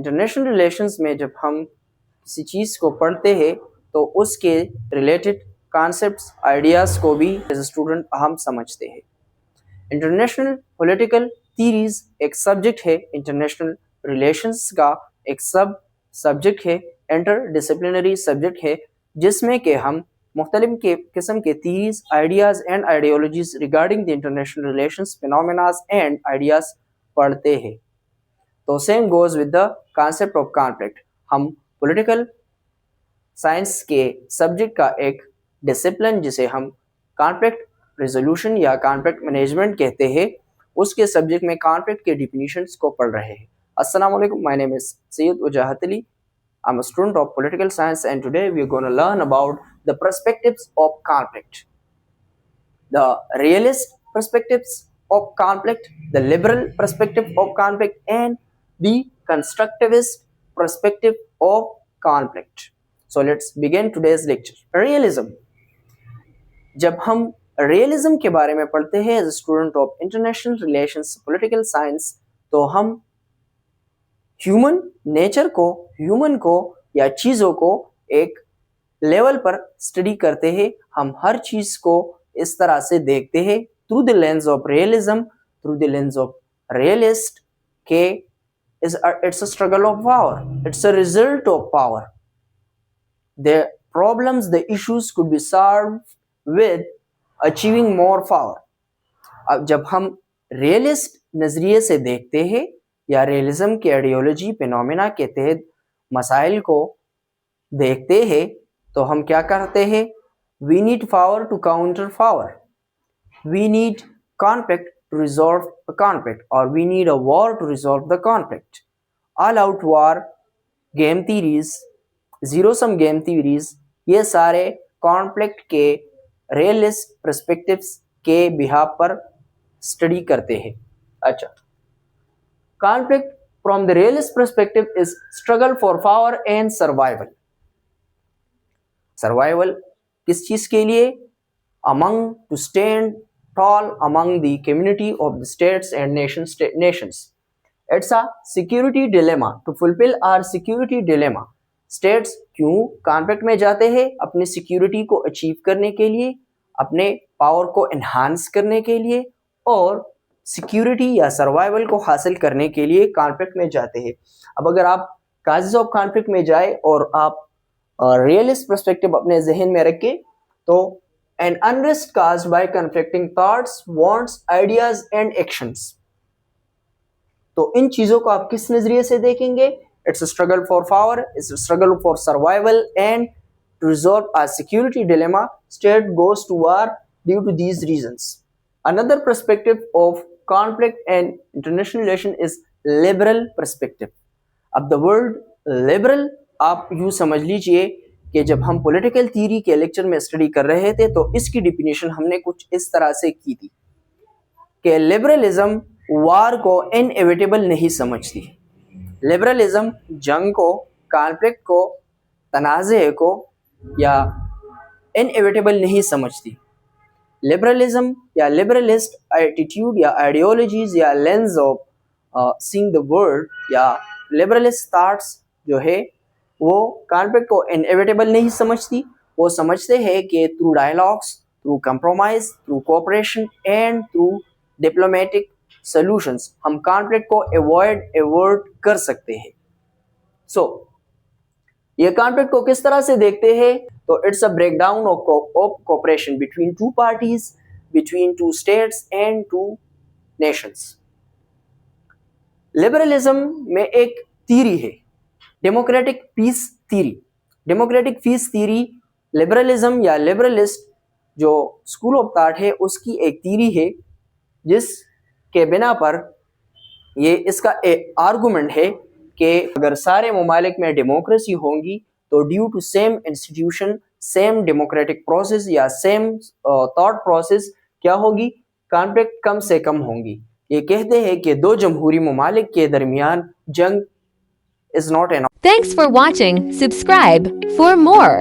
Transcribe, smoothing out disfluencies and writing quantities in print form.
International relations में जब हम किसी चीज़ को पढ़ते हैं तो उसके रिलेटेड कॉन्सेप्ट्स, आइडियाज़ को भी एज ए स्टूडेंट अहम समझते हैं। इंटरनेशनल पॉलिटिकल थीरीज एक सब्जेक्ट है, इंटरनेशनल रिलेशंस का एक सब सब्जेक्ट है, इंटर डिसिप्लिनरी सब्जेक्ट है, जिसमें कि हम मुख्तलिफ किस्म के theories, ideas and ideologies regarding the international relations, phenomenas and ideas पढ़ते हैं। तो same goes with the concept of conflict. हम पॉलिटिकल साइंस के सब्जेक्ट का एक डिसिप्लिन जिसे हम कॉन्फ्लिक्ट रेजोल्यूशन या कॉन्फ्लिक्ट मैनेजमेंट कहते हैं, उसके सब्जेक्ट में कॉन्फ्लिक्ट के डिफिनीशंस को पढ़ रहे हैं। अस्सलाम वालेकुम, my name is Syed Wajahat Ali. I'm a student of political science and today we are going to learn about the perspectives of conflict. The realist perspectives of conflict, the liberal perspective of conflict and the constructivist perspective of conflict. So let's begin today's lecture. Realism. जब हम realism के बारे में पढ़ते हैं as a student of international relations political science, तो हम human nature को, ह्यूमन को या चीज़ों को एक लेवल पर स्टडी करते हैं। हम हर चीज़ को इस तरह से देखते हैं through the lens of realism, through the lens of realist के it's a struggle of power, it's a result of power. The problems, the issues could be solved with achieving more power. अब जब हम realist नज़रिए से देखते हैं या realism की आइडियोलॉजी फिनोमेना के तहत मसाइल को देखते हैं, तो हम क्या करते हैं? We need power to counter power, we need conflict to resolve a conflict, और we need a war to resolve the conflict. All out war, game theories, zero sum game theories, ये सारे कॉन्फ्लिक्ट के realist perspectives के behalf पर study करते हैं। अच्छा, conflict from the realist perspective is struggle for power and survival. Survival किस चीज के लिए? Among to stand tall among the community of the states and nations. It's a security dilemma to fulfill our security dilemma. States क्यों conflict में जाते हैं? अपनी security को achieve करने के लिए, अपने power को enhance करने के लिए और सिक्योरिटी या सर्वाइवल को हासिल करने के लिए कॉन्फ्लिक्ट में जाते हैं। अब अगर आप काजेस ऑफ कॉन्फ्लिक्ट में जाए और आप रियलिस्ट पर्सपेक्टिव अपने जहन में रखें, तो an unrest caused by conflicting thoughts, wants, ideas and actions. तो इन चीजों को आप किस नजरिए से देखेंगे? It's a struggle for power, it's a struggle for survival and to resolve a security dilemma. State goes to war due to these reasons. Another perspective of conflict and international relation is liberal perspective. अब the word liberal आप यूँ समझ लीजिए कि जब हम political theory के lecture में स्टडी कर रहे थे तो इसकी डिफिनीशन हमने कुछ इस तरह से की थी कि लिबरलिज्म वार को इनएविटेबल नहीं समझती। लिबरलिज्म जंग को, कॉन्फ्लिक्ट को, तनाज़े को या इनएविटेबल नहीं समझती। लिबरलिज्म या लिबरलिस्ट एटीट्यूड या आइडियोलॉजीज या lens of seeing the world या लिबरलिस्ट थॉट्स जो है वो कॉन्फ्लिक्ट को इनएविटेबल नहीं समझती। वो समझते हैं कि through dialogues, through compromise, through cooperation and through diplomatic solutions हम कॉन्फ्लिक्ट को अवॉइड कर सकते हैं। सो ये कॉन्फ्लिक्ट को किस तरह से देखते हैं? तो it's a breakdown of cooperation between two parties, between two states and two nations. Liberalism में एक थ्योरी है, democratic peace theory. Democratic peace theory liberalism या लिबरलिस्ट जो स्कूल ऑफ थॉट है उसकी एक थ्योरी है, जिसके बिना पर ये इसका एक आर्गुमेंट है कि अगर सारे ममालिक में डेमोक्रेसी होंगी तो due to same institution, same democratic process या सेम थॉट प्रोसेस क्या होगी? कॉन्फ्लिक्ट कम से कम होंगी। ये कहते हैं कि दो जमहूरी ममालिक के दरमियान जंग is not an. Thanks for watching. Subscribe for more.